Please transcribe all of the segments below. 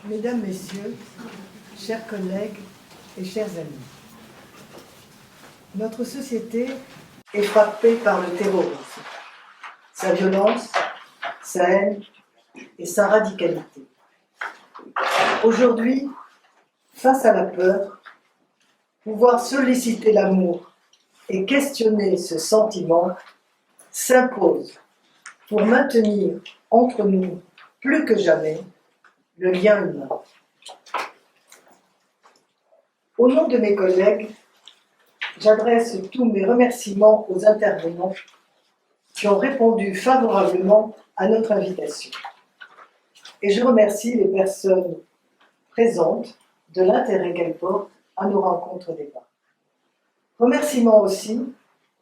Mesdames, Messieurs, chers collègues et chers amis, notre société est frappée par le terrorisme, sa violence, sa haine et sa radicalité. Aujourd'hui, face à la peur, pouvoir solliciter l'amour et questionner ce sentiment s'impose pour maintenir entre nous, plus que jamais, le lien humain. Au nom de mes collègues, j'adresse tous mes remerciements aux intervenants qui ont répondu favorablement à notre invitation. Et je remercie les personnes présentes de l'intérêt qu'elles portent à nos rencontres débats. Remerciements aussi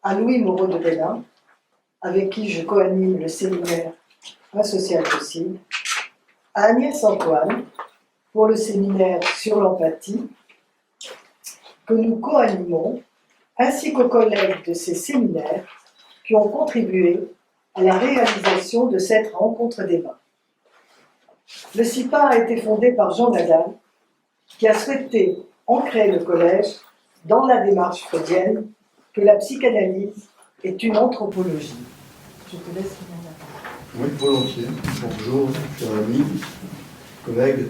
à Louis Moreau de Bellin, avec qui je coanime le séminaire Un social possible, à Agnès Antoine pour le séminaire sur l'empathie que nous coanimons, ainsi qu'aux collègues de ces séminaires qui ont contribué à la réalisation de cette rencontre débat. Le CIPA a été fondé par Jean Nadal, qui a souhaité ancrer le collège dans la démarche freudienne que la psychanalyse est une anthropologie. Je te laisse finir la parole. Oui, volontiers. Bonjour, chers amis, collègues.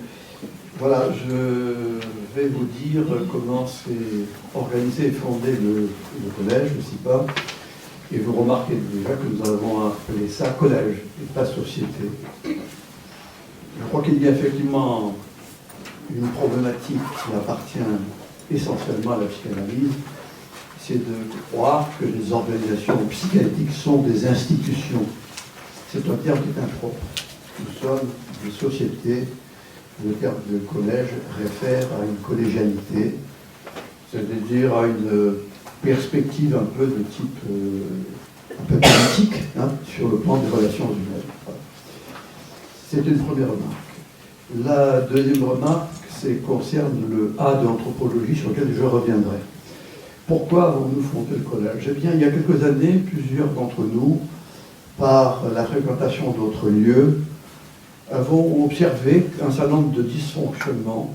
Voilà, je vais vous dire comment s'est organisé et fondé le collège, le CIPA. Et vous remarquez déjà que nous avons appelé ça collège et pas société. Je crois qu'il y a effectivement une problématique qui appartient essentiellement à la psychanalyse, c'est de croire que les organisations psychanalytiques sont des institutions. C'est un terme qui est impropre. Nous sommes des sociétés. Le terme de collège réfère à une collégialité, c'est-à-dire à une perspective un peu de type un peu politique sur le plan des relations humaines. Voilà. C'est une première remarque. La deuxième remarque concerne le A de l'anthropologie sur lequel je reviendrai. Pourquoi avons-nous fondé le collège ? Eh bien, il y a quelques années, plusieurs d'entre nous, par la fréquentation d'autres lieux, avons observé un certain nombre de dysfonctionnements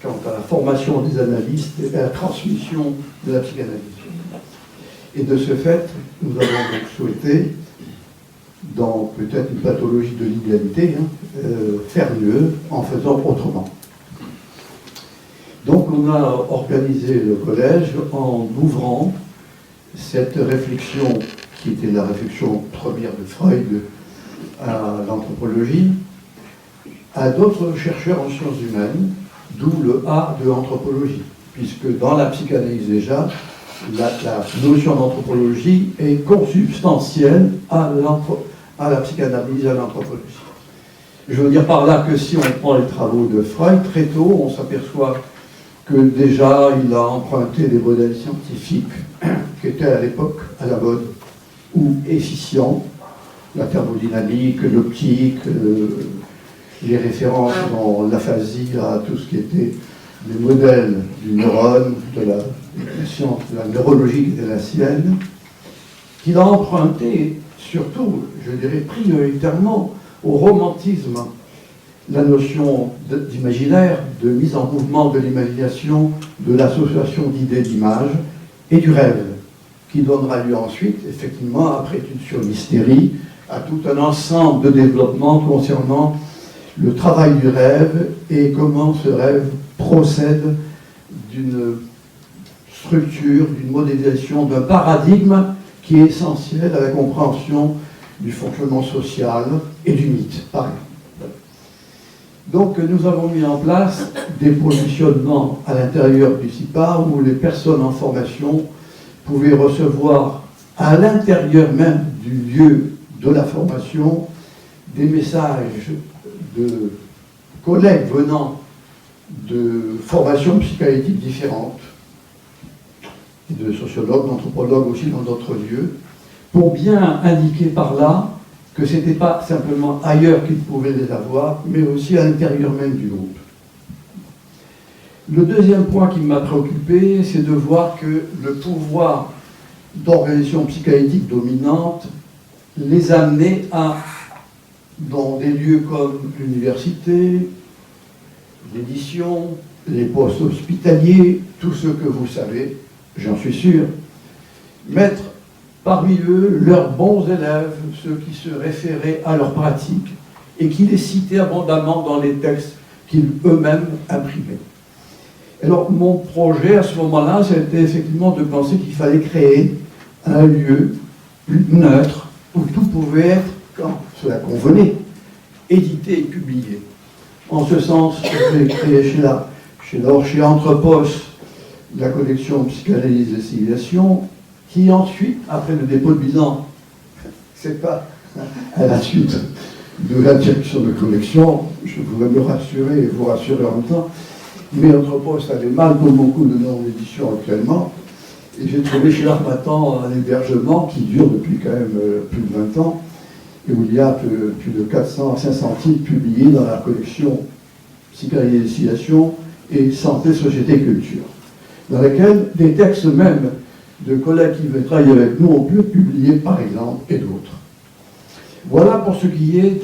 quant à la formation des analystes et à la transmission de la psychanalyse. Et de ce fait, nous avons donc souhaité, dans peut-être une pathologie de l'idéalité, faire mieux en faisant autrement. Donc on a organisé le collège en ouvrant cette réflexion, qui était la réflexion première de Freud à l'anthropologie, à d'autres chercheurs en sciences humaines, d'où le A de l'anthropologie, puisque dans la psychanalyse déjà, la notion d'anthropologie est consubstantielle à la psychanalyse et à l'anthropologie. Je veux dire par là que si on prend les travaux de Freud, très tôt, on s'aperçoit que déjà il a emprunté des modèles scientifiques qui étaient à l'époque à la mode, ou efficients, la thermodynamique, l'optique, les références dans l'aphasie à tout ce qui était les modèles du neurone, de la science, de la neurologie qui était la sienne, qu'il a emprunté surtout, je dirais prioritairement, au romantisme, la notion d'imaginaire, de mise en mouvement de l'imagination, de l'association d'idées, d'images et du rêve, qui donnera lieu ensuite, effectivement, après étude sur l'hystérie, à tout un ensemble de développements concernant le travail du rêve et comment ce rêve procède d'une structure, d'une modélisation, d'un paradigme qui est essentiel à la compréhension du fonctionnement social et du mythe, par exemple. Donc nous avons mis en place des positionnements à l'intérieur du CIPA où les personnes en formation pouvaient recevoir à l'intérieur même du lieu de la formation des messages de collègues venant de formations psychanalytiques différentes, et de sociologues, d'anthropologues aussi dans d'autres lieux, pour bien indiquer par là que ce n'était pas simplement ailleurs qu'ils pouvaient les avoir, mais aussi à l'intérieur même du groupe. Le deuxième point qui m'a préoccupé, c'est de voir que le pouvoir d'organisation psychanalytique dominante les amenait à, dans des lieux comme l'université, l'édition, les postes hospitaliers, tout ce que vous savez, j'en suis sûr, mettre parmi eux leurs bons élèves, ceux qui se référaient à leur pratique et qui les citaient abondamment dans les textes qu'ils eux-mêmes imprimaient. Alors mon projet à ce moment-là, c'était effectivement de penser qu'il fallait créer un lieu neutre où tout pouvait être, quand cela convenait, édité et publié. En ce sens, j'ai créé chez Anthropos la collection Psychanalyse et Civilisation, qui ensuite, après le dépôt de bilan, c'est pas à la suite de la direction de collection, je voudrais me rassurer et vous rassurer en même temps, mais Anthropos avait mal pour beaucoup de noms d'édition actuellement, et j'ai trouvé chez l'Harmattan un hébergement qui dure depuis quand même plus de 20 ans, et où il y a plus de 400 à 500 titres publiés dans la collection Psychanalyse et Civilisation et Santé, Société et Culture, dans laquelle des textes même de collègues qui veulent travailler avec nous ont pu être publiés, par exemple, et d'autres. Voilà pour ce qui est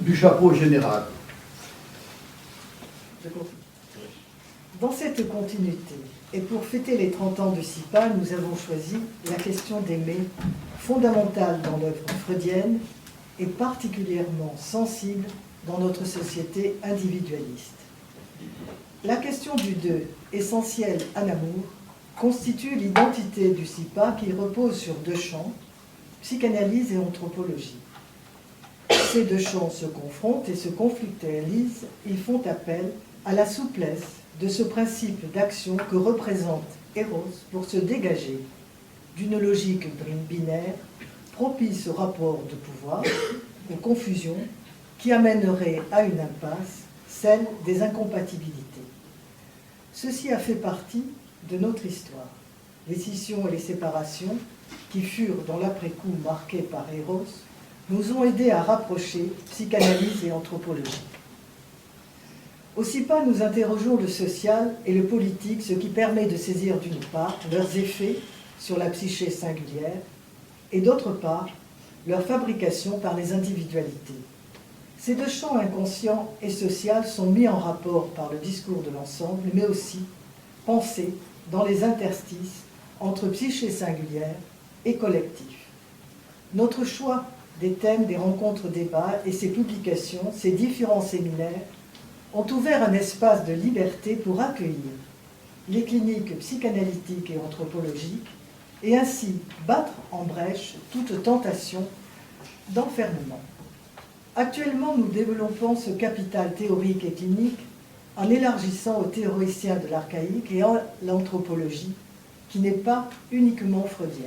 du chapeau général. Dans cette continuité, et pour fêter les 30 ans de SIPA, nous avons choisi la question d'aimer, fondamentale dans l'œuvre freudienne et particulièrement sensible dans notre société individualiste. La question du deux, essentielle à l'amour, constitue l'identité du SIPA qui repose sur deux champs, psychanalyse et anthropologie. Ces deux champs se confrontent et se conflictualisent, ils font appel à la souplesse de ce principe d'action que représente Eros pour se dégager d'une logique binaire propice au rapport de pouvoir, aux confusions qui amèneraient à une impasse, celle des incompatibilités. Ceci a fait partie de notre histoire. Les scissions et les séparations, qui furent dans l'après-coup marquées par Eros, nous ont aidés à rapprocher psychanalyse et anthropologie. Au SIPA, nous interrogeons le social et le politique, ce qui permet de saisir d'une part leurs effets sur la psyché singulière et d'autre part leur fabrication par les individualités. Ces deux champs inconscients et sociaux sont mis en rapport par le discours de l'ensemble, mais aussi pensés dans les interstices entre psyché singulière et collectif. Notre choix des thèmes des rencontres débats et ces publications, ces différents séminaires, ont ouvert un espace de liberté pour accueillir les cliniques psychanalytiques et anthropologiques et ainsi battre en brèche toute tentation d'enfermement. Actuellement, nous développons ce capital théorique et clinique en élargissant aux théoriciens de l'archaïque et à l'anthropologie, qui n'est pas uniquement freudienne.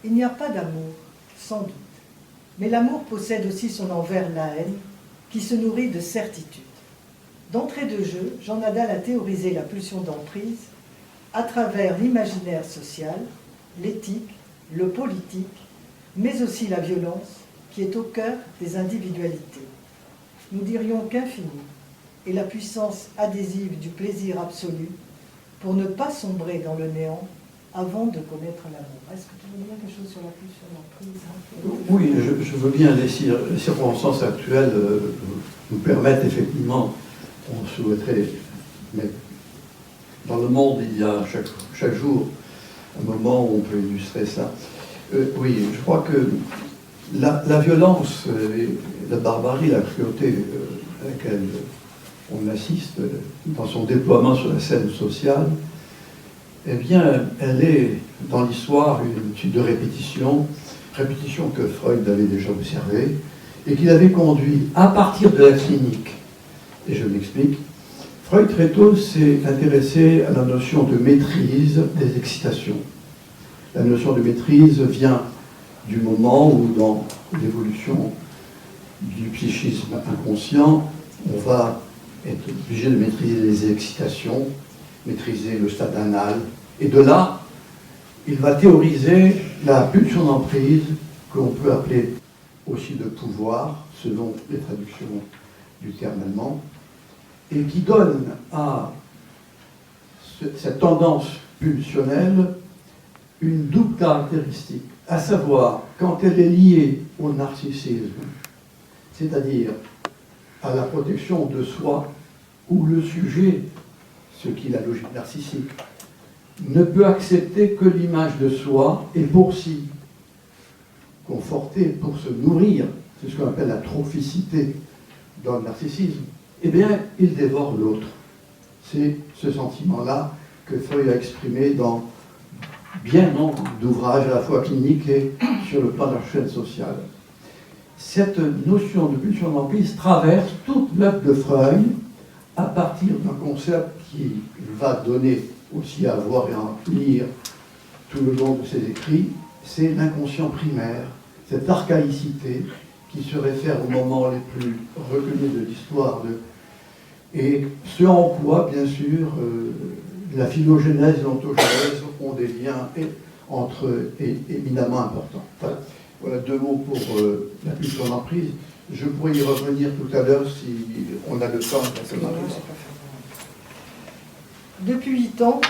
Il n'y a pas d'amour, sans doute, mais l'amour possède aussi son envers, la haine, qui se nourrit de certitudes. D'entrée de jeu, Jean Nadal a théorisé la pulsion d'emprise à travers l'imaginaire social, l'éthique, le politique, mais aussi la violence, qui est au cœur des individualités. Nous dirions qu'infini est la puissance adhésive du plaisir absolu pour ne pas sombrer dans le néant avant de connaître l'amour. Est-ce que tu veux dire quelque chose sur la pulsion d'emprise ? Oui, je veux bien. Les circonstances actuelles nous permettent effectivement, on souhaiterait, mais dans le monde, il y a chaque jour un moment où on peut illustrer ça. Oui, je crois que la violence, la barbarie, la cruauté à laquelle on assiste dans son déploiement sur la scène sociale, eh bien, elle est dans l'histoire une suite de répétitions que Freud avait déjà observées et qui l'avait conduit à partir de la clinique. Et je m'explique. Freud très tôt s'est intéressé à la notion de maîtrise des excitations. La notion de maîtrise vient du moment où, dans l'évolution du psychisme inconscient, on va être obligé de maîtriser les excitations, maîtriser le stade anal, et de là, il va théoriser la pulsion d'emprise, que l'on peut appeler aussi de pouvoir, selon les traductions du terme allemand, et qui donne à cette tendance pulsionnelle une double caractéristique, à savoir quand elle est liée au narcissisme, c'est-à-dire à la protection de soi où le sujet, ce qui est la logique narcissique, ne peut accepter que l'image de soi et pour s'y conforter, pour se nourrir, c'est ce qu'on appelle la trophicité dans le narcissisme, eh bien, il dévore l'autre. C'est ce sentiment-là que Freud a exprimé dans bien nombre d'ouvrages à la fois cliniques et sur le plan de la chaîne sociale. Cette notion de pulsion d'emprise traverse toute l'œuvre de Freud à partir d'un concept qui va donner aussi à voir et à lire tout le long de ses écrits, c'est l'inconscient primaire, cette archaïcité qui se réfère aux moments les plus reculés de l'histoire, et ce en quoi, bien sûr, la phylogénèse et l'ontogenèse ont des liens entre eux éminemment importants. Voilà 2 mots pour la pulsion d'emprise. Je pourrais y revenir tout à l'heure si on a le temps. Depuis 8 ans,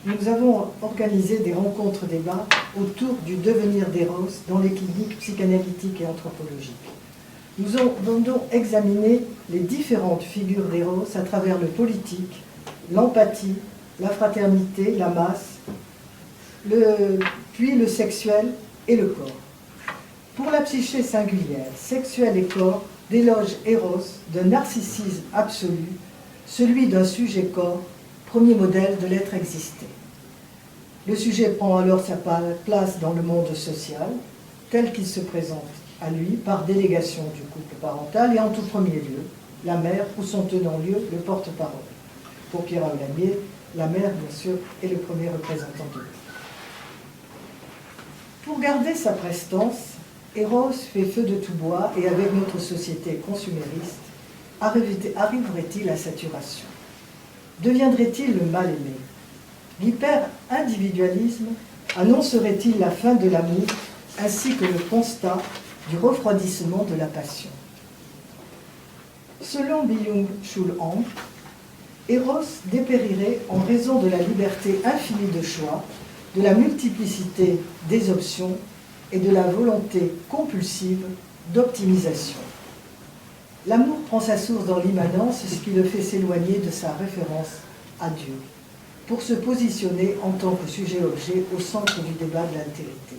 nous avons organisé des rencontres-débats autour du devenir d'Eros dans les cliniques psychanalytiques et anthropologiques. Nous avons donc examiné les différentes figures d'Eros à travers le politique, l'empathie, la fraternité, la masse, puis le sexuel et le corps. Pour la psyché singulière, sexuel et corps, déloge Eros d'un narcissisme absolu, celui d'un sujet-corps, premier modèle de l'être existé. Le sujet prend alors sa place dans le monde social, tel qu'il se présente à lui par délégation du couple parental et en tout premier lieu, la mère ou son tenant-lieu, le porte-parole. Pour Pierre Aulagnier, la mère, bien sûr, est le premier représentant de lui. Pour garder sa prestance, Eros fait feu de tout bois et avec notre société consumériste, arriverait-il à saturation? Deviendrait-il le mal-aimé? L'hyper-individualisme annoncerait-il la fin de l'amour ainsi que le constat du refroidissement de la passion? Selon Byung-Chul Han, Eros dépérirait en raison de la liberté infinie de choix, de la multiplicité des options et de la volonté compulsive d'optimisation. L'amour prend sa source dans l'immanence, ce qui le fait s'éloigner de sa référence à Dieu, pour se positionner en tant que sujet-objet au centre du débat de l'altérité.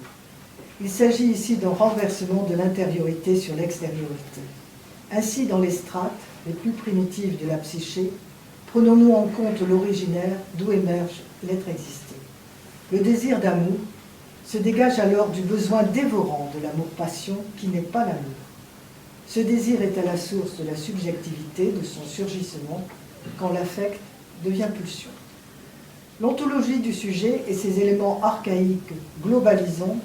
Il s'agit ici d'un renversement de l'intériorité sur l'extériorité. Ainsi, dans les strates les plus primitives de la psyché, prenons-nous en compte l'originaire d'où émerge l'être existé. Le désir d'amour se dégage alors du besoin dévorant de l'amour-passion qui n'est pas l'amour. Ce désir est à la source de la subjectivité, de son surgissement, quand l'affect devient pulsion. L'ontologie du sujet et ses éléments archaïques globalisants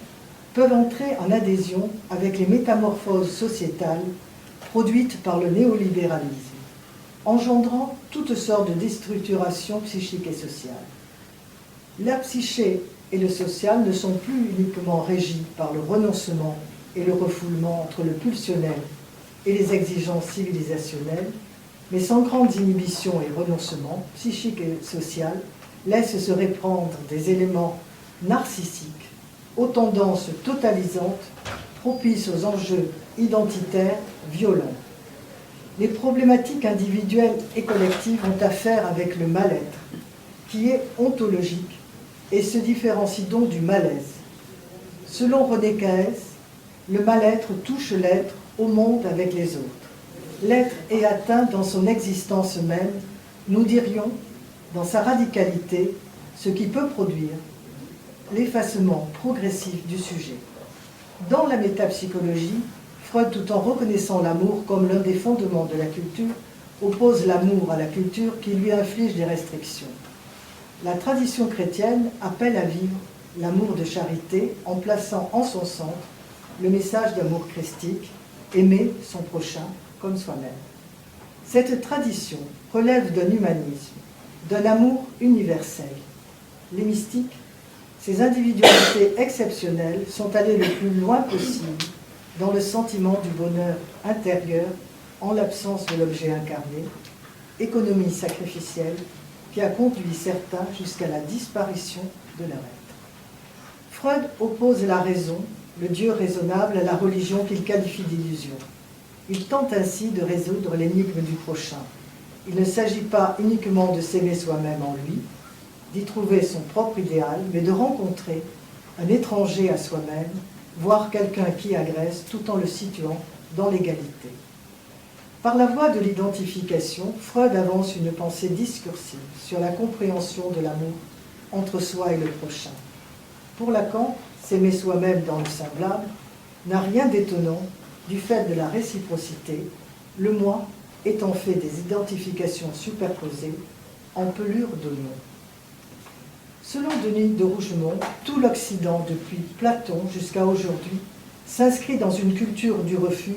peuvent entrer en adhésion avec les métamorphoses sociétales produites par le néolibéralisme, engendrant toutes sortes de déstructurations psychiques et sociales. La psyché et le social ne sont plus uniquement régis par le renoncement et le refoulement entre le pulsionnel et les exigences civilisationnelles, mais sans grandes inhibitions et renoncements, psychiques et sociaux, laissent se répandre des éléments narcissiques aux tendances totalisantes, propices aux enjeux identitaires violents. Les problématiques individuelles et collectives ont affaire avec le mal-être, qui est ontologique et se différencie donc du malaise. Selon René Caès, le mal-être touche l'être au monde avec les autres. L'être est atteint dans son existence même, nous dirions, dans sa radicalité, ce qui peut produire l'effacement progressif du sujet. Dans la métapsychologie, Freud, tout en reconnaissant l'amour comme l'un des fondements de la culture, oppose l'amour à la culture qui lui inflige des restrictions. La tradition chrétienne appelle à vivre l'amour de charité en plaçant en son centre le message d'amour christique, aimer son prochain comme soi-même. Cette tradition relève d'un humanisme, d'un amour universel. Les mystiques, ces individualités exceptionnelles, sont allées le plus loin possible dans le sentiment du bonheur intérieur en l'absence de l'objet incarné, économie sacrificielle qui a conduit certains jusqu'à la disparition de leur être. Freud oppose la raison, le Dieu raisonnable, à la religion qu'il qualifie d'illusion. Il tente ainsi de résoudre l'énigme du prochain. Il ne s'agit pas uniquement de s'aimer soi-même en lui, d'y trouver son propre idéal, mais de rencontrer un étranger à soi-même, voire quelqu'un qui agresse tout en le situant dans l'égalité. Par la voie de l'identification, Freud avance une pensée discursive sur la compréhension de l'amour entre soi et le prochain. Pour Lacan, s'aimer soi-même dans le semblable n'a rien d'étonnant du fait de la réciprocité, le moi étant fait des identifications superposées en pelure d'oignon. Selon Denis de Rougemont, tout l'Occident, depuis Platon jusqu'à aujourd'hui, s'inscrit dans une culture du refus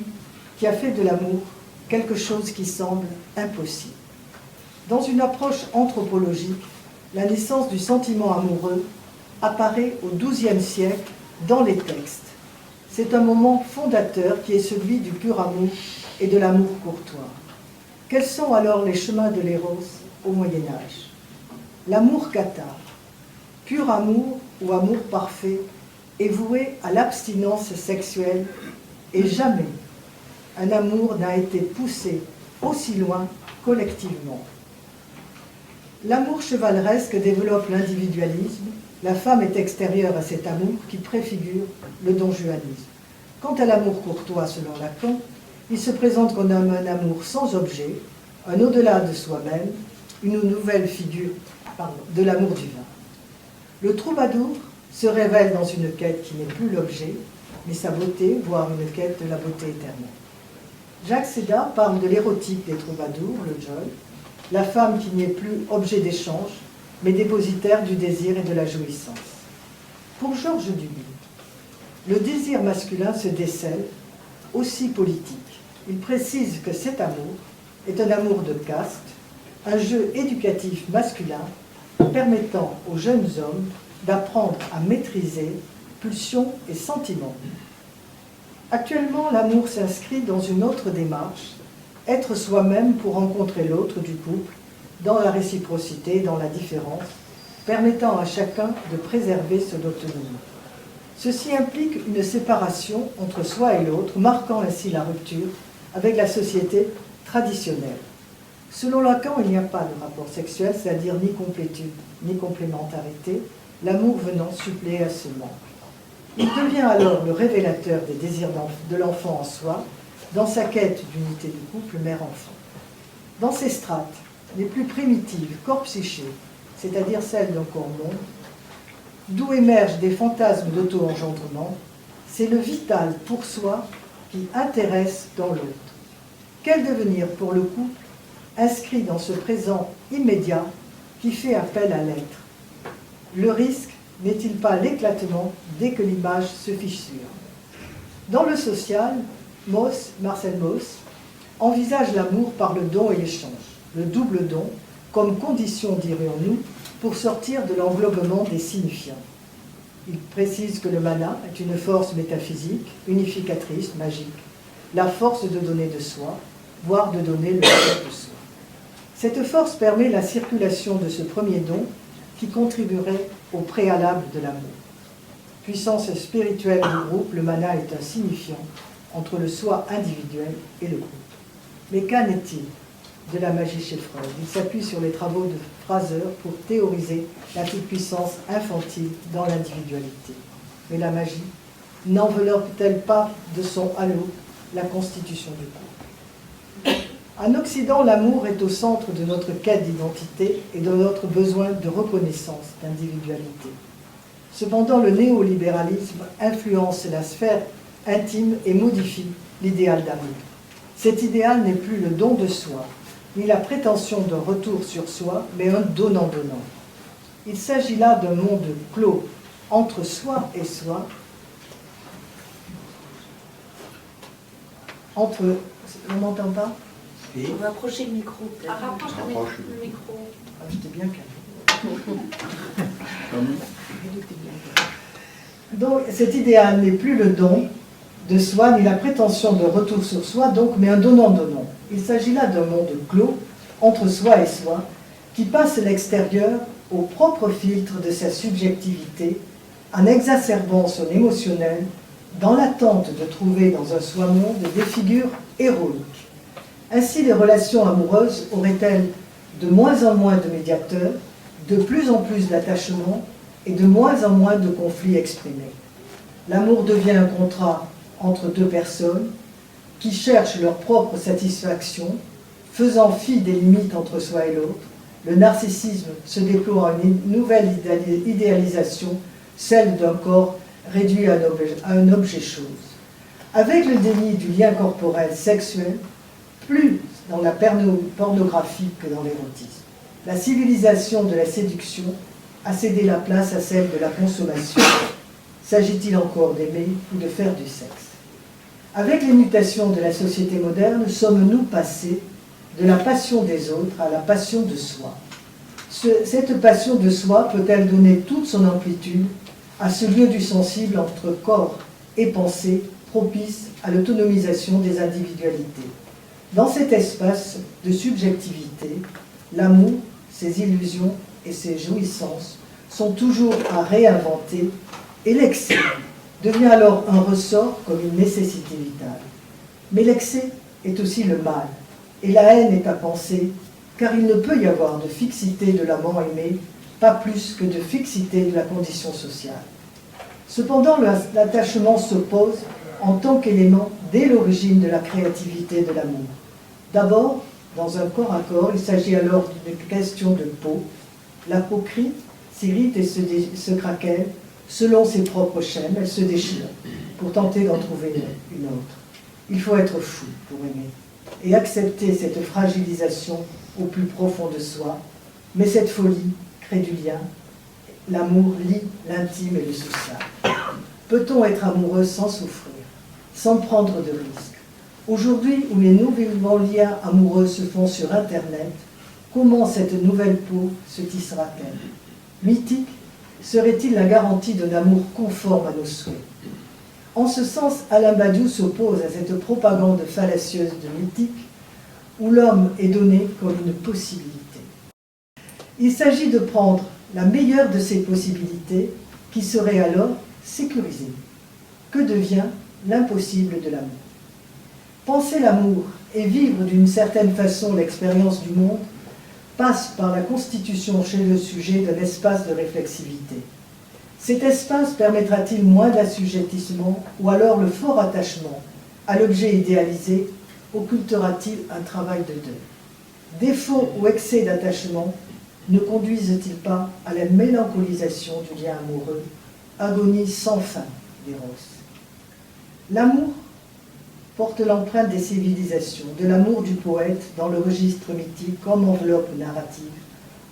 qui a fait de l'amour quelque chose qui semble impossible. Dans une approche anthropologique, la naissance du sentiment amoureux apparaît au XIIe siècle dans les textes. C'est un moment fondateur qui est celui du pur amour et de l'amour courtois. Quels sont alors les chemins de l'éros au Moyen-Âge? L'amour cathare, pur amour ou amour parfait, est voué à l'abstinence sexuelle et jamais un amour n'a été poussé aussi loin collectivement. L'amour chevaleresque développe l'individualisme. La femme est extérieure à cet amour qui préfigure le donjuanisme. Quant à l'amour courtois, selon Lacan, il se présente comme un amour sans objet, un au-delà de soi-même, une nouvelle figure de l'amour divin. Le troubadour se révèle dans une quête qui n'est plus l'objet, mais sa beauté, voire une quête de la beauté éternelle. Jacques Sédat parle de l'érotique des troubadours, le joy, la femme qui n'est plus objet d'échange, mais dépositaire du désir et de la jouissance. Pour Georges Duby, le désir masculin se décèle, aussi politique. Il précise que cet amour est un amour de caste, un jeu éducatif masculin permettant aux jeunes hommes d'apprendre à maîtriser pulsions et sentiments. Actuellement, l'amour s'inscrit dans une autre démarche, être soi-même pour rencontrer l'autre du couple, dans la réciprocité, dans la différence, permettant à chacun de préserver son autonomie. Ceci implique une séparation entre soi et l'autre, marquant ainsi la rupture avec la société traditionnelle. Selon Lacan, il n'y a pas de rapport sexuel, c'est-à-dire ni complétude ni complémentarité, l'amour venant suppléer à ce manque. Il devient alors le révélateur des désirs de l'enfant en soi, dans sa quête d'unité du couple mère-enfant. Dans ces strates les plus primitives, corps psyché, c'est-à-dire celles d'un corps monde, d'où émergent des fantasmes d'auto-engendrement, c'est le vital pour soi qui intéresse dans l'autre. Quel devenir pour le couple inscrit dans ce présent immédiat qui fait appel à l'être? Le risque n'est-il pas l'éclatement dès que l'image se fissure? Dans le social, Marcel Mauss envisage l'amour par le don et l'échange, le double don, comme condition, dirions-nous, pour sortir de l'englobement des signifiants. Il précise que le mana est une force métaphysique, unificatrice, magique, la force de donner de soi, voire de donner le don de soi. Cette force permet la circulation de ce premier don qui contribuerait au préalable de l'amour. Puissance spirituelle du groupe, le mana est un signifiant entre le soi individuel et le groupe. Mais qu'en est-il de la magie chez Freud? Il s'appuie sur les travaux de Fraser pour théoriser la toute-puissance infantile dans l'individualité. Mais la magie n'enveloppe-t-elle pas de son halo la constitution du couple? En Occident, l'amour est au centre de notre quête d'identité et de notre besoin de reconnaissance, d'individualité. Cependant, le néolibéralisme influence la sphère intime et modifie l'idéal d'amour. Cet idéal n'est plus le don de soi, ni la prétention d'un retour sur soi, mais un donnant-donnant. Il s'agit là d'un monde clos entre soi et soi, entre... On m'entend pas? On va approcher le micro. Rapproche le micro. Ah, j'étais bien calme. Donc, cet idéal n'est plus le don de soi, ni la prétention de retour sur soi, donc, mais un donnant-donnant. Il s'agit là d'un monde clos, entre soi et soi, qui passe l'extérieur au propre filtre de sa subjectivité, en exacerbant son émotionnel, dans l'attente de trouver dans un soi-monde des figures héroïques. Ainsi, les relations amoureuses auraient-elles de moins en moins de médiateurs, de plus en plus d'attachements et de moins en moins de conflits exprimés. L'amour devient un contrat entre deux personnes qui cherchent leur propre satisfaction, faisant fi des limites entre soi et l'autre. Le narcissisme se déploie à une nouvelle idéalisation, celle d'un corps réduit à un objet chose. Avec le déni du lien corporel sexuel, plus dans la pornographie que dans l'érotisme, la civilisation de la séduction a cédé la place à celle de la consommation. S'agit-il encore d'aimer ou de faire du sexe? Avec les mutations de la société moderne, sommes-nous passés de la passion des autres à la passion de soi? Cette passion de soi peut-elle donner toute son amplitude à ce lieu du sensible entre corps et pensée propice à l'autonomisation des individualités? Dans cet espace de subjectivité, l'amour, ses illusions et ses jouissances sont toujours à réinventer et l'excès devient alors un ressort comme une nécessité vitale. Mais l'excès est aussi le mal, et la haine est à penser, car il ne peut y avoir de fixité de l'amant aimé, pas plus que de fixité de la condition sociale. Cependant, l'attachement se pose en tant qu'élément dès l'origine de la créativité de l'amour. D'abord, dans un corps à corps, il s'agit alors d'une question de peau. La peau crie, s'irrite et se craquelle. Selon ses propres chaînes, elle se déchire pour tenter d'en trouver une autre. Il faut être fou pour aimer et accepter cette fragilisation au plus profond de soi. Mais cette folie crée du lien. L'amour lie l'intime et le social. Peut-on être amoureux sans souffrir, sans prendre de risques? Aujourd'hui, où les nouveaux liens amoureux se font sur Internet, comment cette nouvelle peau se tissera-t-elle? Mythique serait-il la garantie d'un amour conforme à nos souhaits? En ce sens, Alain Badiou s'oppose à cette propagande fallacieuse de mythique, où l'homme est donné comme une possibilité. Il s'agit de prendre la meilleure de ces possibilités, qui serait alors sécurisée. Que devient l'impossible de l'amour? Penser l'amour et vivre d'une certaine façon l'expérience du monde passe par la constitution chez le sujet d'un espace de réflexivité. Cet espace permettra-t-il moins d'assujettissement ou alors le fort attachement à l'objet idéalisé occultera-t-il un travail de deuil? Défaut ou excès d'attachement ne conduisent-ils pas à la mélancolisation du lien amoureux, agonie sans fin d'éros? L'amour porte l'empreinte des civilisations, de l'amour du poète dans le registre mythique comme enveloppe narrative,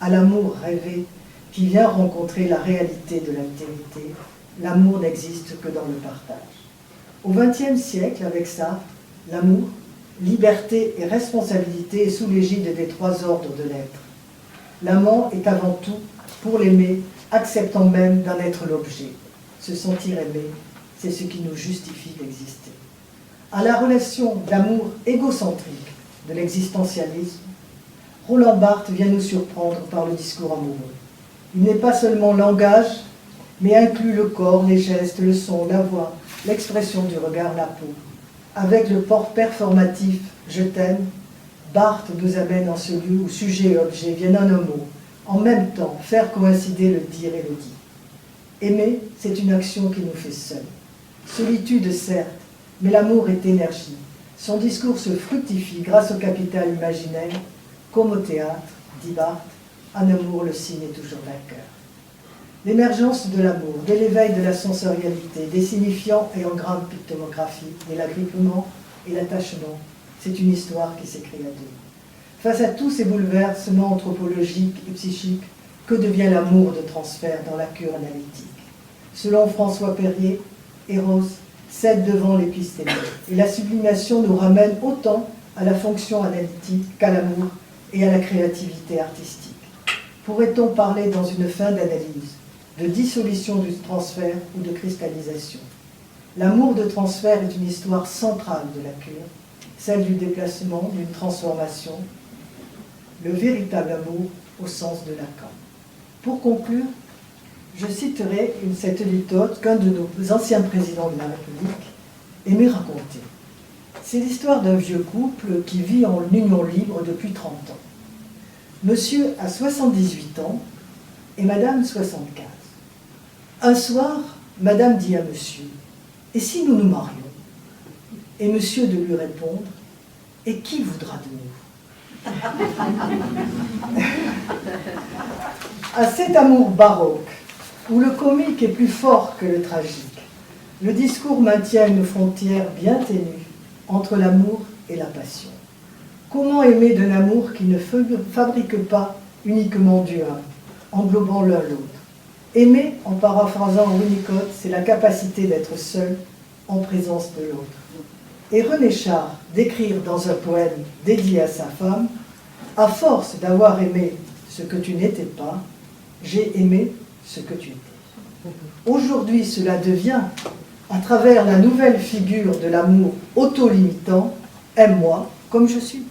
à l'amour rêvé qui vient rencontrer la réalité de l'altérité. L'amour n'existe que dans le partage. Au XXe siècle, avec Sartre, l'amour, liberté et responsabilité est sous l'égide des trois ordres de l'être. L'amant est avant tout, pour l'aimer, acceptant même d'en être l'objet. Se sentir aimé, c'est ce qui nous justifie d'exister. À la relation d'amour égocentrique de l'existentialisme, Roland Barthes vient nous surprendre par le discours amoureux. Il n'est pas seulement langage, mais inclut le corps, les gestes, le son, la voix, l'expression du regard, la peau. Avec le port performatif « je t'aime », Barthes nous amène en ce lieu où sujet et objet viennent en un mot, en même temps faire coïncider le dire et le dit. Aimer, c'est une action qui nous fait seuls. Solitude, certes, mais l'amour est énergie. Son discours se fructifie grâce au capital imaginaire, comme au théâtre, dit Barthes, en amour le signe est toujours vainqueur. L'émergence de l'amour, dès l'éveil de la sensorialité, des signifiants et en grande pictographie, et l'agrippement et l'attachement, c'est une histoire qui s'écrit à deux. Face à tous ces bouleversements anthropologiques et psychiques, que devient l'amour de transfert dans la cure analytique? Selon François Perrier, Eros cède devant l'épistémie, et la sublimation nous ramène autant à la fonction analytique qu'à l'amour et à la créativité artistique. Pourrait-on parler dans une fin d'analyse de dissolution du transfert ou de cristallisation? L'amour de transfert est une histoire centrale de la cure, celle du déplacement, d'une transformation, le véritable amour au sens de Lacan. Pour conclure, je citerai cette litote qu'un de nos anciens présidents de la République aimait raconter. C'est l'histoire d'un vieux couple qui vit en union libre depuis 30 ans. Monsieur a 78 ans et madame 75. Un soir, madame dit à monsieur, « Et si nous nous marions ?» Et monsieur de lui répondre, « Et qui voudra de nous ?» À cet amour baroque, où le comique est plus fort que le tragique, le discours maintient une frontière bien ténue entre l'amour et la passion. Comment aimer d'un amour qui ne fabrique pas uniquement du un, englobant l'un l'autre? Aimer, en paraphrasant Winnicott, c'est la capacité d'être seul en présence de l'autre. Et René Char d'écrire dans un poème dédié à sa femme, « À force d'avoir aimé ce que tu n'étais pas, j'ai aimé ce que tu étais. » Aujourd'hui, cela devient, à travers la nouvelle figure de l'amour auto-limitant, « Aime-moi comme je suis ».